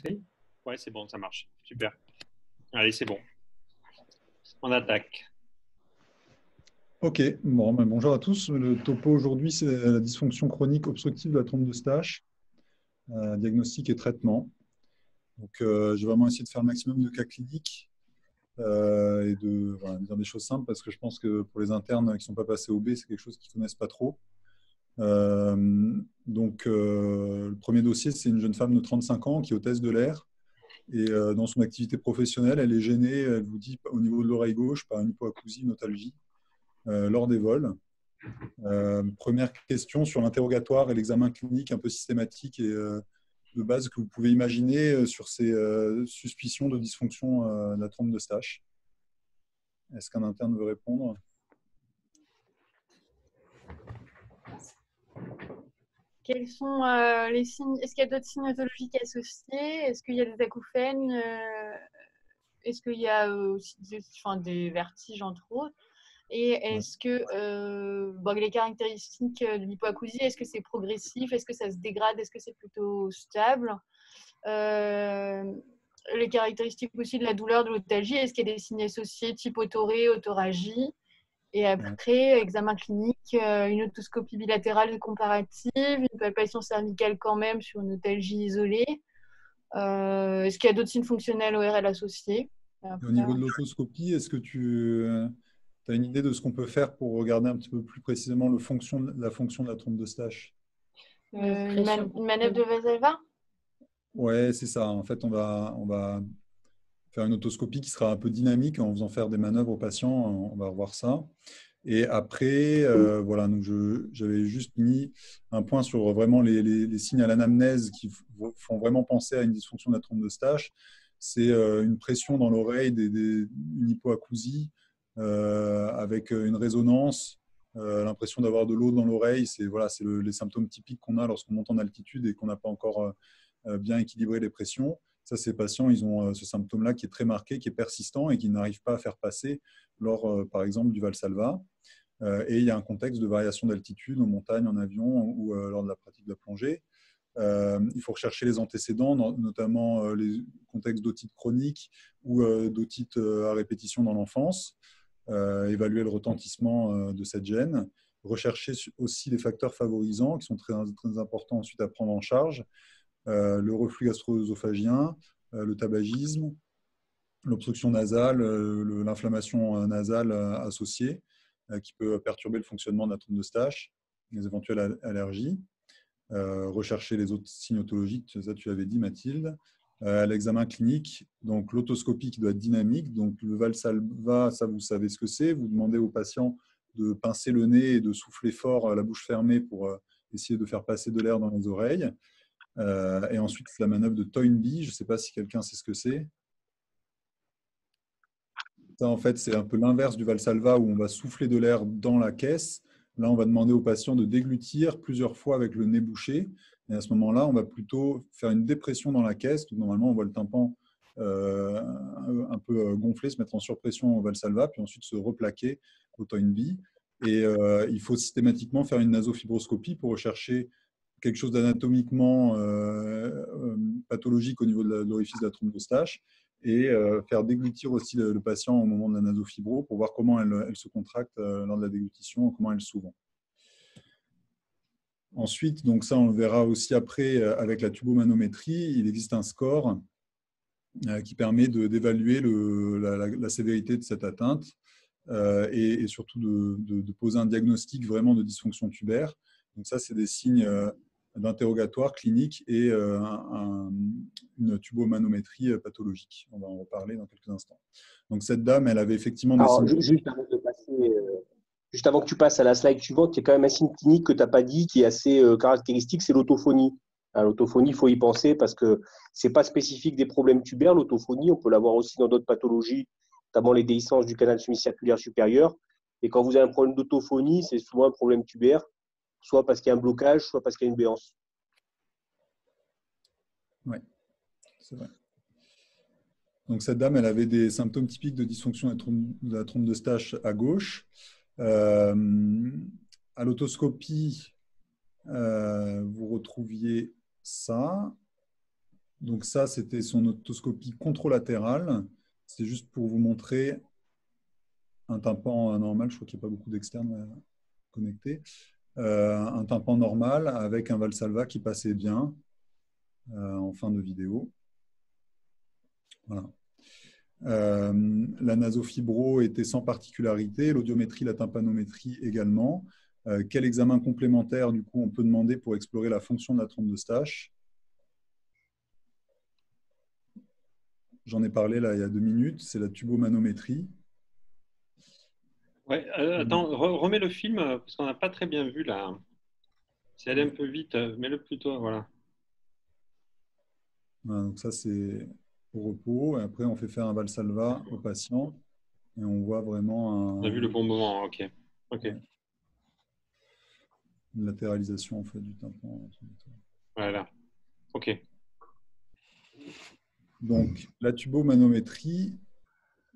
Oui. Ouais, c'est bon, ça marche. Super. Allez, c'est bon. On attaque. Ok, bon, ben, bonjour à tous. Le topo aujourd'hui, c'est la dysfonction chronique obstructive de la trompe de Stache, diagnostic et traitement. Donc, je vais vraiment essayer de faire le maximum de cas cliniques et de voilà, dire des choses simples parce que je pense que pour les internes qui ne sont pas passés au B, c'est quelque chose qu'ils ne connaissent pas trop. Le premier dossier, c'est une jeune femme de 35 ans qui est hôtesse de l'air et dans son activité professionnelle, elle est gênée, elle vous dit, au niveau de l'oreille gauche par une hypoacousie, une otalgie lors des vols. Première question sur l'interrogatoire et l'examen clinique un peu systématique et de base que vous pouvez imaginer sur ces suspicions de dysfonction de la trompe de Stache. Est-ce qu'un interne veut répondre? Quels sont les signes? Est-ce qu'il y a d'autres signes autologiques associés? Est-ce qu'il y a des acouphènes? Est-ce qu'il y a aussi des vertiges, entre autres? Et est-ce que les caractéristiques de l'hypoacousie, est-ce que c'est progressif? Est-ce que ça se dégrade? Est-ce que c'est plutôt stable? Les caractéristiques aussi de la douleur, de l'otalgie, est-ce qu'il y a des signes associés type autoré, autoragie? Et après, examen clinique, une otoscopie bilatérale comparative, une palpation cervicale quand même sur une otalgie isolée. Est-ce qu'il y a d'autres signes fonctionnels ORL associés? Au niveau de l'autoscopie, est-ce que tu as une idée de ce qu'on peut faire pour regarder un petit peu plus précisément la fonction de la trompe de Stache? Une manœuvre de Valsalva? Ouais, c'est ça. En fait, on va faire une otoscopie qui sera un peu dynamique en faisant faire des manœuvres aux patients. On va revoir ça. Et après, voilà, donc j'avais juste mis un point sur vraiment les signes à l'anamnèse qui font vraiment penser à une dysfonction de la trompe de Stache. C'est une pression dans l'oreille, une hypoacousie avec une résonance, l'impression d'avoir de l'eau dans l'oreille. C'est voilà, les symptômes typiques qu'on a lorsqu'on monte en altitude et qu'on n'a pas encore bien équilibré les pressions. Ça, ces patients, ils ont ce symptôme-là qui est très marqué, qui est persistant et qui n'arrivent pas à faire passer lors, par exemple, du Valsalva. Et il y a un contexte de variation d'altitude en montagne, en avion ou lors de la pratique de la plongée. Il faut rechercher les antécédents, notamment les contextes d'otite chronique ou d'otite à répétition dans l'enfance, évaluer le retentissement de cette gène, rechercher aussi les facteurs favorisants qui sont très, très importants ensuite à prendre en charge, le reflux gastro-œsophagien, le tabagisme, l'obstruction nasale, l'inflammation nasale associée, qui peut perturber le fonctionnement de la trompe de Stache, les éventuelles allergies. Rechercher les autres signes otologiques, ça tu avais dit Mathilde. À l'examen clinique, donc l'autoscopie qui doit être dynamique, donc le Valsalva, ça vous savez ce que c'est, vous demandez au patient de pincer le nez et de souffler fort la bouche fermée pour essayer de faire passer de l'air dans les oreilles. Et ensuite la manœuvre de Toynbee, je ne sais pas si quelqu'un sait ce que c'est. Ça, en fait, c'est un peu l'inverse du Valsalva où on va souffler de l'air dans la caisse. Là, on va demander au patient de déglutir plusieurs fois avec le nez bouché. Et à ce moment-là, on va plutôt faire une dépression dans la caisse. Donc, normalement, on voit le tympan un peu gonfler, se mettre en surpression au Valsalva, puis ensuite se replaquer au Toynbee. Et il faut systématiquement faire une nasofibroscopie pour rechercher quelque chose d'anatomiquement pathologique au niveau de l'orifice de la trompe de Stache et faire déglutir aussi le patient au moment de la nasofibro pour voir comment elle se contracte lors de la déglutition, comment elle s'ouvre. Ensuite, donc ça on le verra aussi après avec la tubomanométrie, il existe un score qui permet d'évaluer la sévérité de cette atteinte et surtout de poser un diagnostic vraiment de dysfonction tubaire. Donc ça, c'est des signes d'interrogatoire clinique et une tubomanométrie pathologique. On va en reparler dans quelques instants. Donc cette dame, elle avait effectivement des Alors, signes... juste avant que tu passes à la slide suivante, il y a quand même un signe clinique que tu n'as pas dit qui est assez caractéristique, c'est l'autophonie. L'autophonie, il faut y penser parce que ce n'est pas spécifique des problèmes tubaires. L'autophonie, on peut l'avoir aussi dans d'autres pathologies, notamment les déhiscences du canal semi-circulaire supérieur. Et quand vous avez un problème d'autophonie, c'est souvent un problème tubaire, soit parce qu'il y a un blocage, soit parce qu'il y a une béance. Oui, c'est vrai. Donc cette dame, elle avait des symptômes typiques de dysfonction de la trompe de Stache à gauche. À l'autoscopie, vous retrouviez ça. Donc ça, c'était son otoscopie contralatérale. C'est juste pour vous montrer un tympan normal. Je crois qu'il n'y a pas beaucoup d'externes connectés. Un tympan normal avec un Valsalva qui passait bien en fin de vidéo. Voilà. La nasofibro était sans particularité, l'audiométrie, la tympanométrie également. Quel examen complémentaire, du coup, on peut demander pour explorer la fonction de la trompe de Stache? J'en ai parlé là il y a 2 minutes, c'est la tubomanométrie. Ouais, attends, remets le film parce qu'on n'a pas très bien vu là. C'est allé un peu vite, mets-le plutôt, voilà. Voilà, donc ça, c'est au repos. Et après, on fait faire un Valsalva au patient. Et on voit vraiment On a vu le bon moment, ok. Ouais, une latéralisation en fait, du tympan. Voilà, ok. Donc, la tubomanométrie,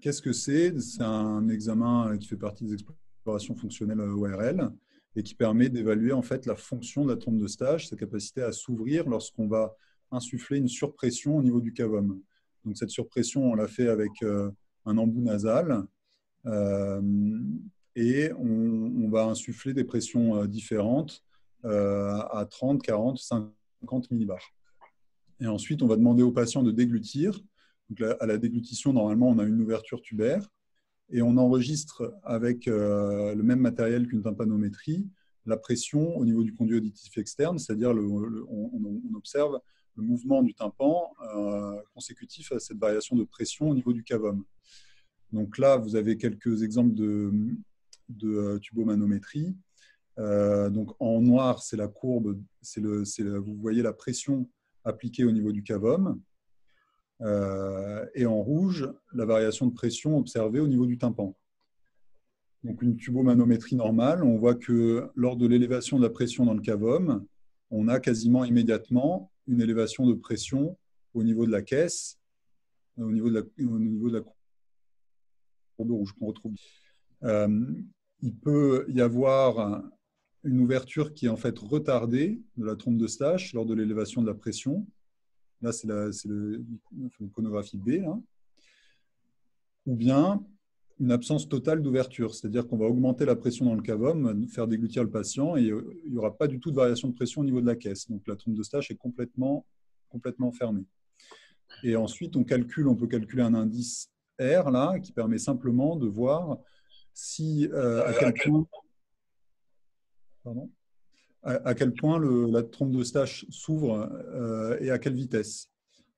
qu'est-ce que c'est? C'est un examen qui fait partie des explorations fonctionnelles ORL et qui permet d'évaluer en fait la fonction de la trompe de Stache, sa capacité à s'ouvrir lorsqu'on va insuffler une surpression au niveau du cavum. Donc cette surpression, on l'a fait avec un embout nasal et on va insuffler des pressions différentes à 30, 40, 50 millibars. Et ensuite, on va demander au patient de déglutir. Donc, à la déglutition, normalement, on a une ouverture tubaire et on enregistre avec le même matériel qu'une tympanométrie la pression au niveau du conduit auditif externe, c'est-à-dire on observe le mouvement du tympan consécutif à cette variation de pression au niveau du cavum. Donc là, vous avez quelques exemples de tubomanométrie. Donc en noir, c'est la courbe, vous voyez la pression appliquée au niveau du cavum. Et en rouge, la variation de pression observée au niveau du tympan. Donc une tubomanométrie normale, on voit que lors de l'élévation de la pression dans le cavum, on a quasiment immédiatement une élévation de pression au niveau de la caisse, au niveau de la courbe rouge qu'on retrouve. Il peut y avoir une ouverture qui est en fait retardée de la trompe de Stache lors de l'élévation de la pression. Là, c'est l'iconographie B. Là. Ou bien une absence totale d'ouverture, c'est-à-dire qu'on va augmenter la pression dans le cavum, faire déglutir le patient et il n'y aura pas du tout de variation de pression au niveau de la caisse. Donc la trompe de Stache est complètement fermée. Et ensuite, on peut calculer un indice R là, qui permet simplement de voir si, à quel point la trompe de Stache s'ouvre et à quelle vitesse.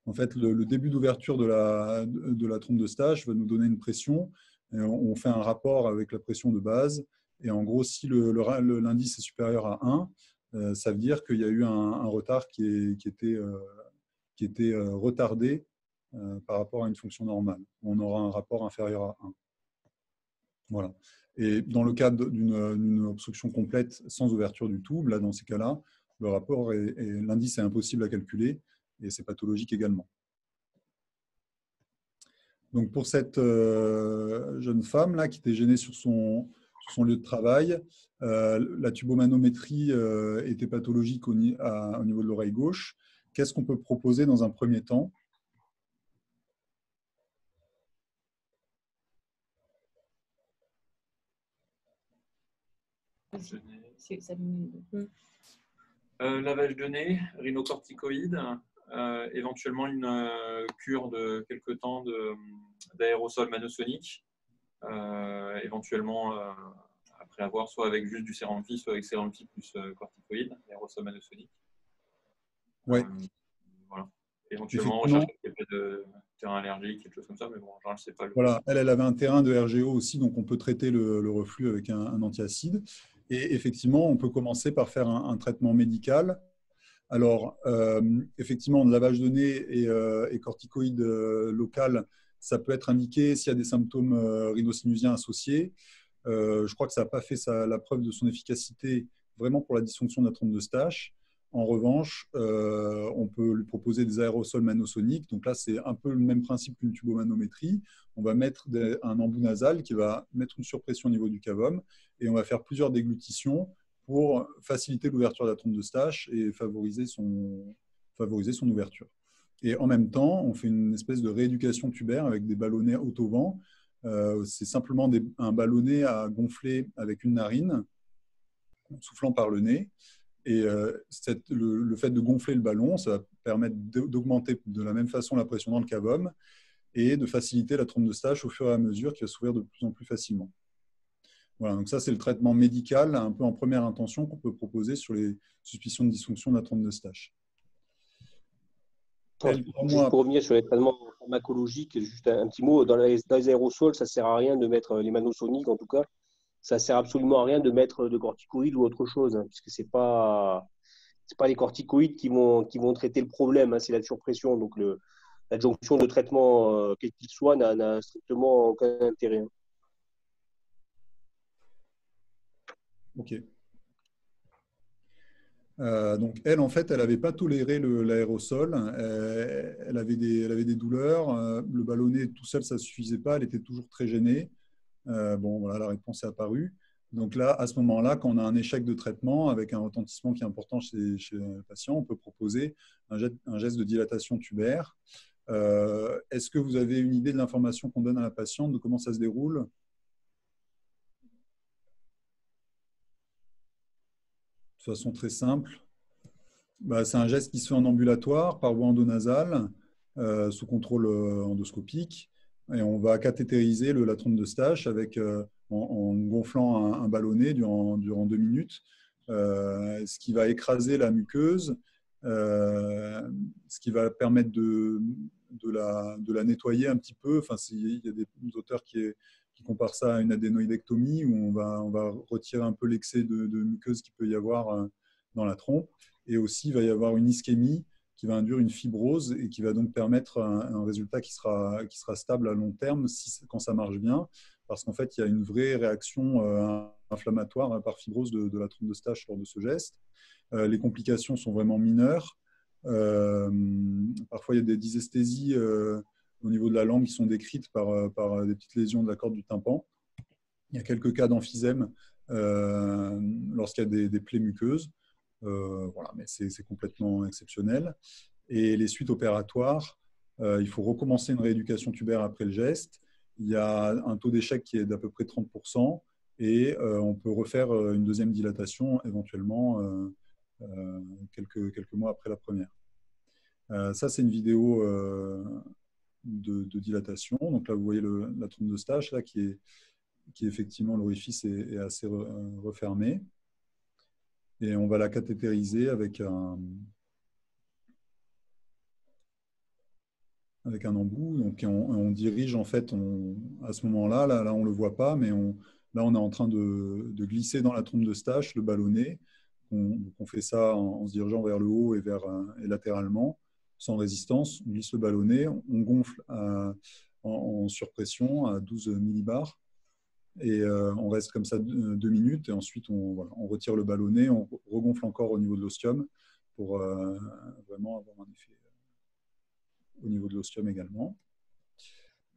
En fait, le début d'ouverture de la trompe de Stache va nous donner une pression. Et on fait un rapport avec la pression de base. Et en gros, si l'indice est supérieur à 1, ça veut dire qu'il y a eu un retard qui était retardé par rapport à une fonction normale. On aura un rapport inférieur à 1. Voilà. Et dans le cas d'une obstruction complète sans ouverture du tout, là, dans ces cas-là, le rapport l'indice est impossible à calculer et c'est pathologique également. Donc pour cette jeune femme là, qui était gênée sur son lieu de travail, la tubomanométrie était pathologique au niveau de l'oreille gauche. Qu'est-ce qu'on peut proposer dans un premier temps? Lavage de nez, rhinocorticoïde, éventuellement une cure de quelques temps d'aérosol manosonique, éventuellement après avoir soit avec juste du séramphi, soit avec séramphi plus corticoïde, aérosol manosonique. Ouais. Voilà. Éventuellement, recherche de terrain allergique, quelque chose comme ça, mais bon, en général, c'est pas le. Voilà, elle avait un terrain de RGO aussi, donc on peut traiter le reflux avec un antiacide. Et effectivement, on peut commencer par faire un traitement médical. Alors, effectivement, le lavage de nez et corticoïde local, ça peut être indiqué s'il y a des symptômes rhinosinusiens associés. Je crois que ça n'a pas fait la preuve de son efficacité vraiment pour la dysfonction de la trompe de Stache. En revanche, on peut lui proposer des aérosols manosoniques. Donc là, c'est un peu le même principe qu'une tubomanométrie. On va mettre un embout nasal qui va mettre une surpression au niveau du cavum et on va faire plusieurs déglutitions pour faciliter l'ouverture de la trompe de Stache et favoriser son ouverture. Et en même temps, on fait une espèce de rééducation tubaire avec des ballonnets auto-vent. C'est simplement un ballonnet à gonfler avec une narine, en soufflant par le nez. Et le fait de gonfler le ballon, ça va permettre d'augmenter de la même façon la pression dans le cavum et de faciliter la trompe de Stache au fur et à mesure qui va s'ouvrir de plus en plus facilement. Voilà, donc ça, c'est le traitement médical un peu en première intention qu'on peut proposer sur les suspicions de dysfonction de la trompe de Stache. Juste pour revenir sur les traitements pharmacologiques, juste un petit mot, dans les aérosols, ça ne sert à rien de mettre les manosoniques, en tout cas, ça ne sert absolument à rien de mettre de corticoïdes ou autre chose, hein, puisque ce n'est pas les corticoïdes qui vont traiter le problème, hein, c'est la surpression. Donc, l'adjonction de traitement, quel qu'il soit, n'a strictement aucun intérêt. Hein. Ok. Donc, elle, en fait, elle n'avait pas toléré l'aérosol. Elle avait des douleurs. Le ballonnet tout seul, ça ne suffisait pas. Elle était toujours très gênée. Bon, voilà, la réponse est apparue. Donc là, à ce moment-là, quand on a un échec de traitement avec un retentissement qui est important chez le patient, on peut proposer un geste de dilatation tubaire. Est-ce que vous avez une idée de l'information qu'on donne à la patiente, de comment ça se déroule ? De façon très simple. C'est un geste qui se fait en ambulatoire par voie endonasale sous contrôle endoscopique et on va cathétériser la trompe de Stache en gonflant un ballonnet durant 2 minutes, ce qui va écraser la muqueuse, ce qui va permettre de la nettoyer un petit peu. Enfin, il y a des auteurs qui comparent ça à une adénoïdectomie où on va retirer un peu l'excès de muqueuse qu'il peut y avoir dans la trompe. Et aussi, il va y avoir une ischémie qui va induire une fibrose et qui va donc permettre un résultat qui sera stable à long terme quand ça marche bien, parce qu'en fait, il y a une vraie réaction inflammatoire par fibrose de la trompe de Stache lors de ce geste. Les complications sont vraiment mineures. Parfois, il y a des dysesthésies au niveau de la langue qui sont décrites par des petites lésions de la corde du tympan. Il y a quelques cas d'emphysème lorsqu'il y a des plaies muqueuses. Voilà, mais c'est complètement exceptionnel. Et les suites opératoires, il faut recommencer une rééducation tubaire après le geste. Il y a un taux d'échec qui est d'à peu près 30% et on peut refaire une deuxième dilatation éventuellement quelques mois après la première. Ça, c'est une vidéo de dilatation. Donc là, vous voyez la trompe de Stache là, qui effectivement, l'orifice est assez refermé. Et on va la cathétériser avec un embout. Donc, on dirige, en fait, à ce moment-là, là, on ne le voit pas, mais là, on est en train de glisser dans la trompe de Stache le ballonnet. On fait ça en se dirigeant vers le haut et latéralement, sans résistance. On glisse le ballonnet, on gonfle en surpression à 12 millibars. Et on reste comme ça 2 minutes et ensuite on retire le ballonnet, on regonfle encore au niveau de l'ostium pour vraiment avoir un effet au niveau de l'ostium également.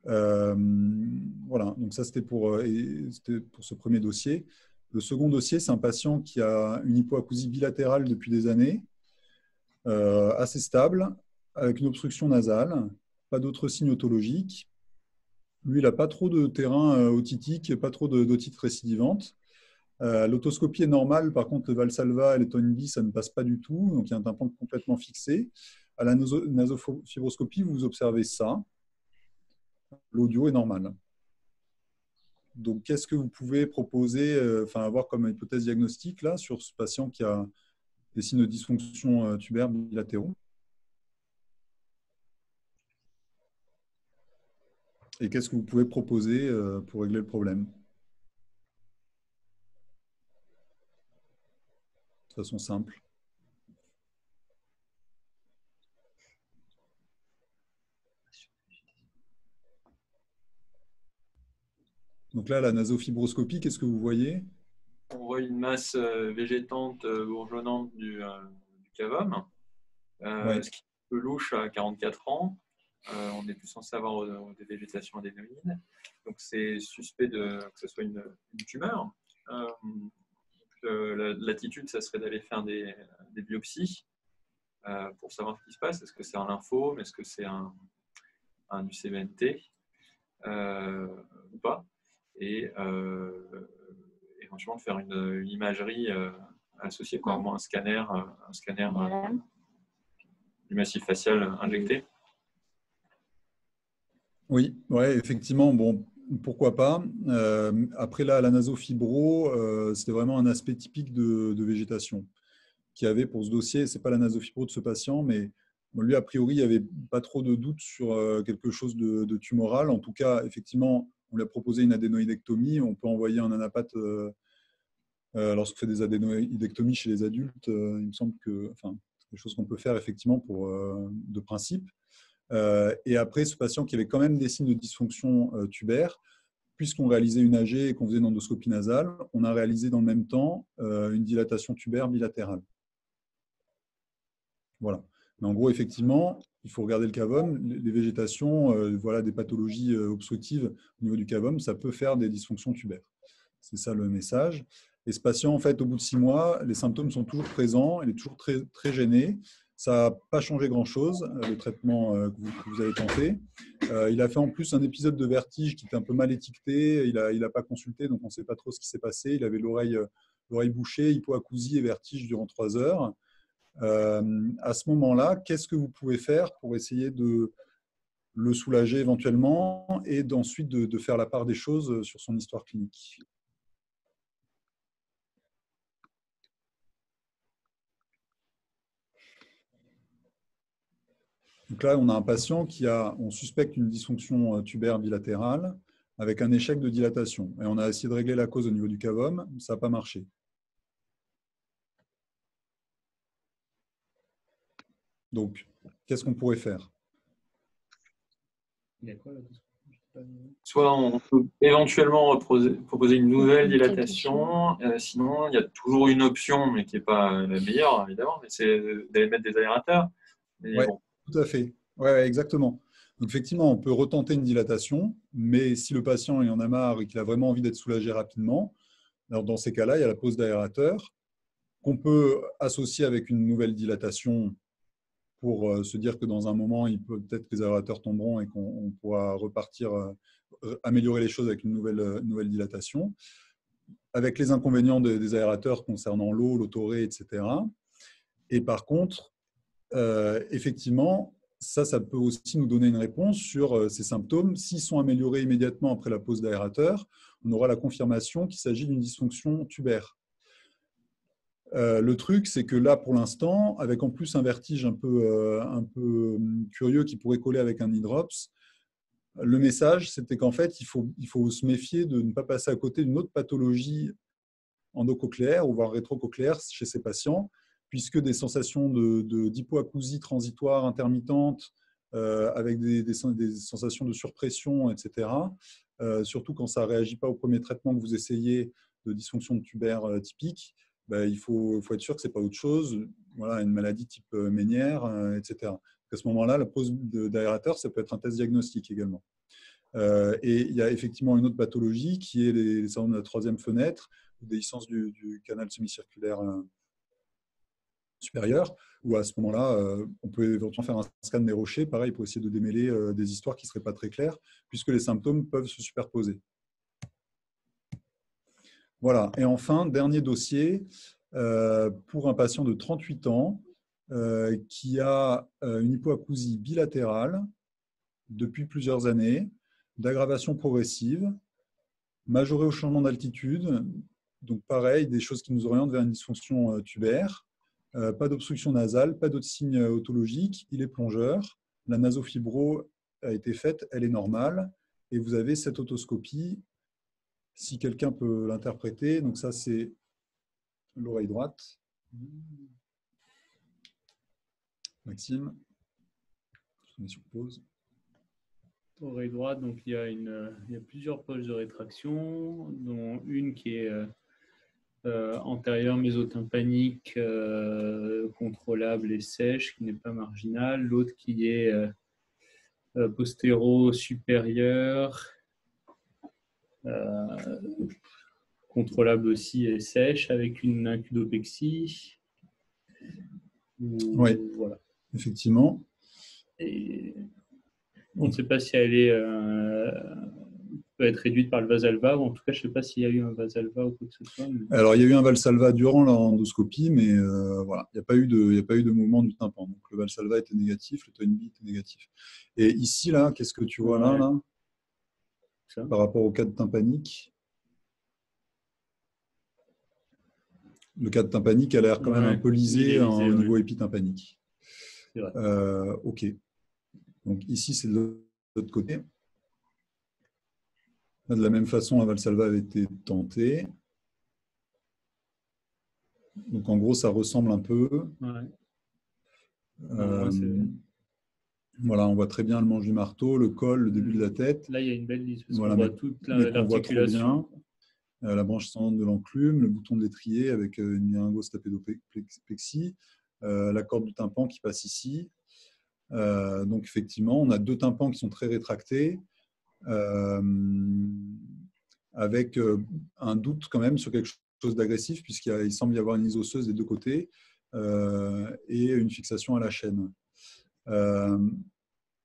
Voilà, donc ça c'était pour ce premier dossier. Le second dossier, c'est un patient qui a une hypoacousie bilatérale depuis des années, assez stable, avec une obstruction nasale, pas d'autres signes otologiques. Lui, il n'a pas trop de terrain otitique, pas trop d'otite récidivante. L'autoscopie est normale, par contre, le Valsalva et les Toynbee, ça ne passe pas du tout. Donc, il y a un tympan complètement fixé. À la nasofibroscopie, vous observez ça. L'audio est normal. Donc, qu'est-ce que vous pouvez proposer, avoir comme hypothèse diagnostique là, sur ce patient qui a des signes de dysfonction tubaire bilatéraux? Et qu'est-ce que vous pouvez proposer pour régler le problème? De façon simple. Donc là, la nasofibroscopie, qu'est-ce que vous voyez? On voit une masse végétante bourgeonnante du cavum, Ouais. ce qui est un peu louche à 44 ans. On est plus censé avoir des végétations adénoïdes. Donc, c'est suspect que ce soit une tumeur. L'attitude, ça serait d'aller faire des biopsies. pour savoir ce qui se passe. Est-ce que c'est un lymphome? Est-ce que c'est un UCBNT ou pas? Et éventuellement de faire une imagerie associée, quoi, au moins un scanner du massif facial injecté. Oui, ouais, effectivement, bon, pourquoi pas. Après là, la nasofibro, c'était vraiment un aspect typique de végétation qu'il y avait pour ce dossier. C'est pas la nasofibro de ce patient, mais bon, lui, a priori, il n'y avait pas trop de doute sur quelque chose de tumoral. En tout cas, effectivement, on lui a proposé une adénoïdectomie. On peut envoyer un anapathe lorsqu'on fait des adénoïdectomies chez les adultes. Il me semble que, enfin, c'est des choses qu'on peut faire effectivement de principe. Et après, ce patient qui avait quand même des signes de dysfonction tubaire, puisqu'on réalisait une AG et qu'on faisait une endoscopie nasale, on a réalisé dans le même temps une dilatation tubaire bilatérale. Voilà. Mais en gros, effectivement, il faut regarder le cavum. Les végétations, voilà, des pathologies obstructives au niveau du cavum, ça peut faire des dysfonctions tubaires. C'est ça le message. Et ce patient, en fait, au bout de 6 mois, les symptômes sont toujours présents. Il est toujours très, très gêné. Ça n'a pas changé grand-chose, le traitement que vous avez tenté. Il a fait en plus un épisode de vertige qui était un peu mal étiqueté. Il a pas consulté, donc on ne sait pas trop ce qui s'est passé. Il avait l'oreille bouchée, hypoacousie et vertige durant 3 heures. À ce moment-là, qu'est-ce que vous pouvez faire pour essayer de le soulager éventuellement et d'ensuite de faire la part des choses sur son histoire clinique? Donc là, on a un patient on suspecte une dysfonction tubaire bilatérale avec un échec de dilatation. Et on a essayé de régler la cause au niveau du cavum, ça n'a pas marché. Donc, qu'est-ce qu'on pourrait faire? Soit on peut éventuellement proposer une nouvelle dilatation, sinon il y a toujours une option, mais qui n'est pas la meilleure évidemment, mais c'est d'aller mettre des aérateurs. Oui, bon. Tout à fait. Ouais, exactement. Donc effectivement, on peut retenter une dilatation, mais si le patient il en a marre et qu'il a vraiment envie d'être soulagé rapidement, alors dans ces cas-là, il y a la pose d'aérateur qu'on peut associer avec une nouvelle dilatation pour se dire que dans un moment, peut-être que les aérateurs tomberont et qu'on pourra repartir, améliorer les choses avec une nouvelle dilatation, avec les inconvénients des aérateurs concernant l'eau, l'autoré, etc. Et par contre, effectivement, ça peut aussi nous donner une réponse sur ces symptômes. S'ils sont améliorés immédiatement après la pose d'aérateur, on aura la confirmation qu'il s'agit d'une dysfonction tubaire. Le truc, c'est que là, pour l'instant, avec en plus un vertige un peu curieux qui pourrait coller avec un hydrops, le message, c'était qu'en fait, il faut se méfier de ne pas passer à côté d'une autre pathologie endocochléaire ou voire rétrocochléaire chez ces patients, puisque des sensations d'hypoacousie transitoire intermittente avec des sensations de surpression, etc., surtout quand ça ne réagit pas au premier traitement que vous essayez de dysfonction tubaire typique, il faut être sûr que ce n'est pas autre chose, voilà, une maladie type Ménière, etc. À ce moment-là, la pose d'aérateur, ça peut être un test diagnostique également. Et il y a effectivement une autre pathologie qui est les syndromes de la troisième fenêtre, déhiscence du canal semi-circulaire supérieur, où à ce moment-là, on peut éventuellement faire un scan des rochers, pareil, pour essayer de démêler des histoires qui ne seraient pas très claires, puisque les symptômes peuvent se superposer. Voilà. Et enfin, dernier dossier, pour un patient de 38 ans qui a une hypoacousie bilatérale depuis plusieurs années, d'aggravation progressive, majorée au changement d'altitude, donc pareil, des choses qui nous orientent vers une dysfonction tubaire, pas d'obstruction nasale, pas d'autres signes otologiques, il est plongeur, la nasofibro a été faite, elle est normale, et vous avez cette otoscopie, si quelqu'un peut l'interpréter, donc ça c'est l'oreille droite. Maxime, je mets sur pause. Oreille droite, donc il y a plusieurs poches de rétraction, dont une qui est antérieure mésotympanique, contrôlable et sèche, qui n'est pas marginale. L'autre qui est postéro-supérieure, contrôlable aussi et sèche, avec une incudopexie. Oui. Voilà. effectivement. Et on ne sait pas si elle peut être réduite par le Valsalva, ou en tout cas, je ne sais pas s'il y a eu un Valsalva ou quoi que ce soit. Alors, il y a eu un Valsalva durant l'endoscopie, mais voilà, il n'y a pas eu de mouvement du tympan. Donc, le Valsalva était négatif, le Toynbee était négatif. Et ici, là, qu'est-ce que tu vois là, Ça. par rapport au cadre tympanique? Le cadre tympanique a l'air quand même un peu lisé au niveau épitympanique. Ok. Donc, ici, c'est de l'autre côté. Là, de la même façon, la Valsalva avait été tentée. Donc, en gros, ça ressemble un peu. Voilà, on voit très bien le manche du marteau, le col, le début de la tête. Là, il y a une belle lisse, parce voilà, qu'on voit toute l'articulation. La branche ascendante de l'enclume, le bouton de l'étrier avec une myringos stapédoplexie, la corde du tympan qui passe ici. Donc, effectivement, on a deux tympans qui sont très rétractés, avec un doute quand même sur quelque chose d'agressif, puisqu'il semble y avoir une lise osseuse des deux côtés et une fixation à la chaîne.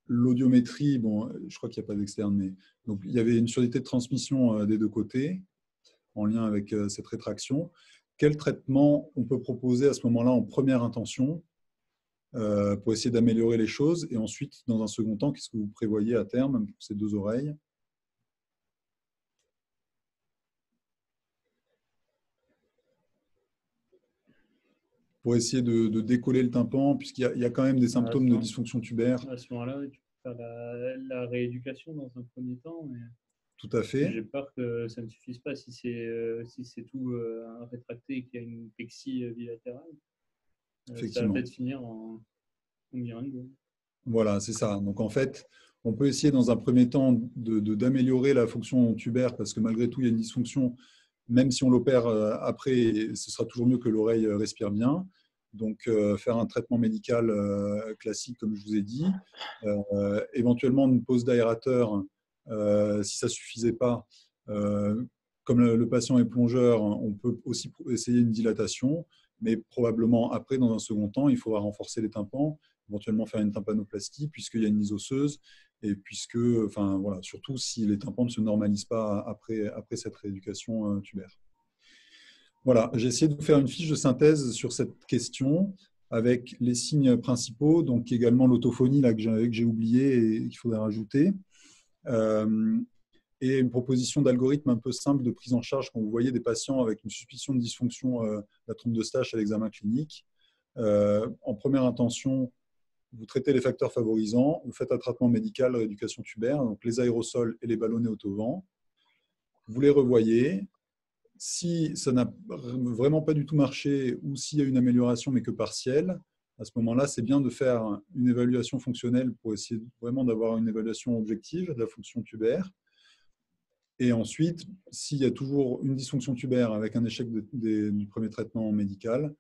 L'audiométrie, bon, je crois qu'il n'y a pas d'externe, mais donc, il y avait une surdité de transmission des deux côtés en lien avec cette rétraction. Quel traitement on peut proposer à ce moment-là en première intention pour essayer d'améliorer les choses? Et ensuite, dans un second temps, qu'est-ce que vous prévoyez à terme pour ces deux oreilles? Pour essayer de décoller le tympan, puisqu'il y a quand même des symptômes de dysfonction tubaire. À ce moment-là, tu peux faire la rééducation dans un premier temps. Mais tout à fait. J'ai peur que ça ne suffise pas si c'est tout rétracté et qu'il y a une pexie bilatérale. Ça va peut-être finir en miringo. Voilà, c'est ça. Donc en fait, on peut essayer dans un premier temps d'améliorer la fonction tubaire, parce que malgré tout, il y a une dysfonction. Même si on l'opère après, ce sera toujours mieux que l'oreille respire bien. Donc, faire un traitement médical classique, comme je vous ai dit. Éventuellement, une pose d'aérateur, si ça ne suffisait pas. Comme le patient est plongeur, on peut aussi essayer une dilatation. Mais probablement, après, dans un second temps, il faudra renforcer les tympans, éventuellement faire une tympanoplastie, puisqu'il y a une lise osseuse. Et puisque, enfin, voilà, surtout si les tympans ne se normalisent pas après cette rééducation tubaire. Voilà, j'ai essayé de vous faire une fiche de synthèse sur cette question avec les signes principaux, donc également l'autophonie là, que j'ai oublié et qu'il faudrait rajouter. Et une proposition d'algorithme un peu simple de prise en charge quand vous voyez des patients avec une suspicion de dysfonction de la trompe d'Eustache à l'examen clinique. En première intention, vous traitez les facteurs favorisants, vous faites un traitement médical de rééducation tubaire, donc les aérosols et les ballonnets autovent. Vous les revoyez. Si ça n'a vraiment pas du tout marché ou s'il y a une amélioration mais que partielle, à ce moment-là, c'est bien de faire une évaluation fonctionnelle pour essayer vraiment d'avoir une évaluation objective de la fonction tubaire. Et ensuite, s'il y a toujours une dysfonction tubaire avec un échec du premier traitement médical,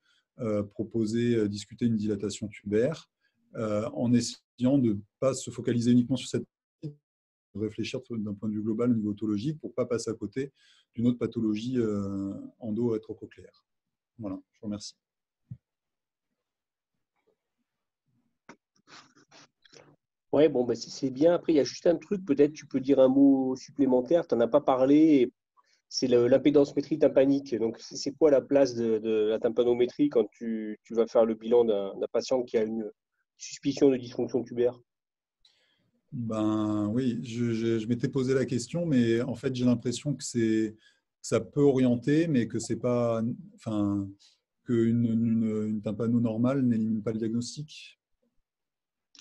discuter une dilatation tubaire. En essayant de ne pas se focaliser uniquement sur cette de réfléchir d'un point de vue global au niveau otologique pour ne pas passer à côté d'une autre pathologie endo-rétrocochléaire. Voilà, je vous remercie. Ouais, bon, bah, c'est bien. Après, il y a juste un truc, peut-être tu peux dire un mot supplémentaire, tu n'en as pas parlé, c'est l'impédancemétrie tympanique. Donc, c'est quoi la place de la tympanométrie quand tu vas faire le bilan d'un patient qui a une suspicion de dysfonction tubaire? Ben oui, je m'étais posé la question, mais en fait, j'ai l'impression que ça peut orienter, mais que c'est pas, enfin, qu'une tympano normale n'élimine pas le diagnostic.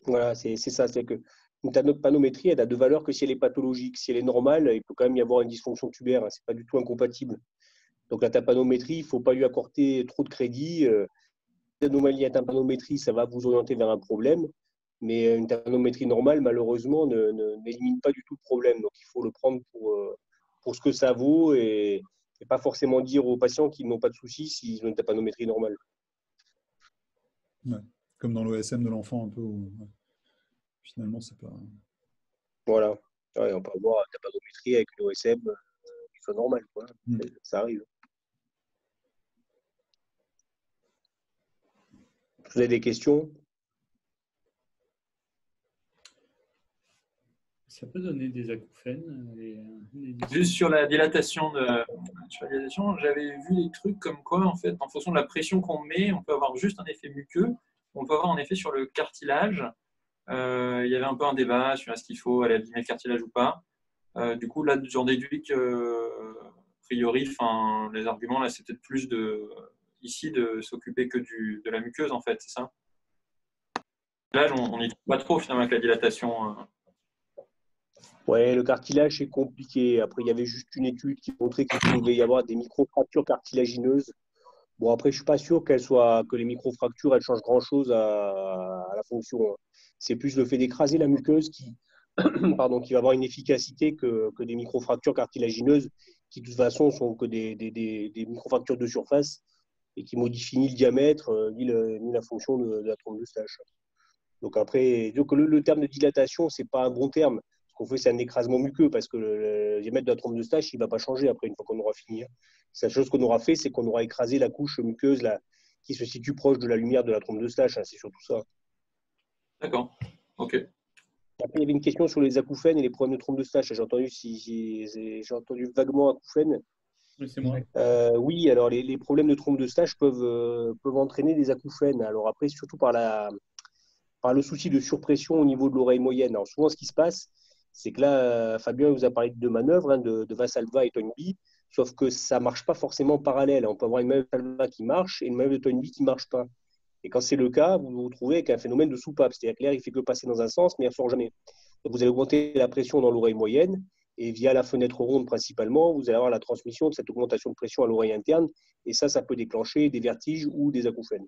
Voilà, c'est ça. C'est que une tympanométrie, elle a de valeur que si elle est pathologique. Si elle est normale, il peut quand même y avoir une dysfonction tubaire. C'est pas du tout incompatible. Donc la tympanométrie, il ne faut pas lui accorder trop de crédit. L'anomalie à tympanométrie, ça va vous orienter vers un problème. Mais une tympanométrie normale, malheureusement, n'élimine pas du tout le problème. Donc, il faut le prendre pour ce que ça vaut et pas forcément dire aux patients qu'ils n'ont pas de soucis s'ils ont une tympanométrie normale. Ouais. Comme dans l'OSM de l'enfant, un peu. Où, ouais. Finalement, c'est pas... Voilà. Ouais, on peut avoir une tympanométrie avec une OSM qui soit normale. Quoi. Ça arrive. Vous avez des questions ? Ça peut donner des acouphènes. Juste sur la dilatation, j'avais vu des trucs comme quoi, en fait, en fonction de la pression qu'on met, on peut avoir juste un effet muqueux, on peut avoir un effet sur le cartilage. Il y avait un peu un débat sur est-ce qu'il faut aller abîmer le cartilage ou pas. Du coup, là, j'en déduis que, a priori, les arguments, là, c'est peut-être plus ici de s'occuper que de la muqueuse, en fait, c'est ça? Là, on n'y trouve pas trop, finalement, avec la dilatation. Ouais, le cartilage, c'est compliqué. Après, il y avait juste une étude qui montrait qu'il pouvait y avoir des microfractures cartilagineuses. Bon, après, je ne suis pas sûr que les microfractures, elles changent grand-chose à la fonction. C'est plus le fait d'écraser la muqueuse qui va avoir une efficacité que des microfractures cartilagineuses qui, de toute façon, sont que des microfractures de surface et qui modifient ni le diamètre, ni la fonction de la trompe d'Eustache. Donc après, le terme de dilatation, ce n'est pas un bon terme. Ce qu'on fait, c'est un écrasement muqueux parce que le diamètre de la trompe d'Eustache, il ne va pas changer après, une fois qu'on aura fini. La seule chose qu'on aura fait, c'est qu'on aura écrasé la couche muqueuse qui se situe proche de la lumière de la trompe d'Eustache. C'est surtout ça. D'accord. OK. Après, il y avait une question sur les acouphènes et les problèmes de trompe d'Eustache. J'ai entendu vaguement acouphènes. Oui, c'est moi. Oui, alors les problèmes de trompe d'Eustache peuvent entraîner des acouphènes. Alors après, surtout par le souci de surpression au niveau de l'oreille moyenne. Alors souvent, ce qui se passe, c'est que là, Fabien vous a parlé de deux manœuvres, de Vassalva et Toynbee, sauf que ça ne marche pas forcément en parallèle. On peut avoir une manœuvre de Vassalva qui marche et une manœuvre de Toynbee qui ne marche pas. Et quand c'est le cas, vous vous retrouvez avec un phénomène de soupape. C'est-à-dire que l'air, il ne fait que passer dans un sens, mais il ne ressort jamais. Donc, vous allez augmenter la pression dans l'oreille moyenne, et via la fenêtre ronde principalement, vous allez avoir la transmission de cette augmentation de pression à l'oreille interne, et ça peut déclencher des vertiges ou des acouphènes.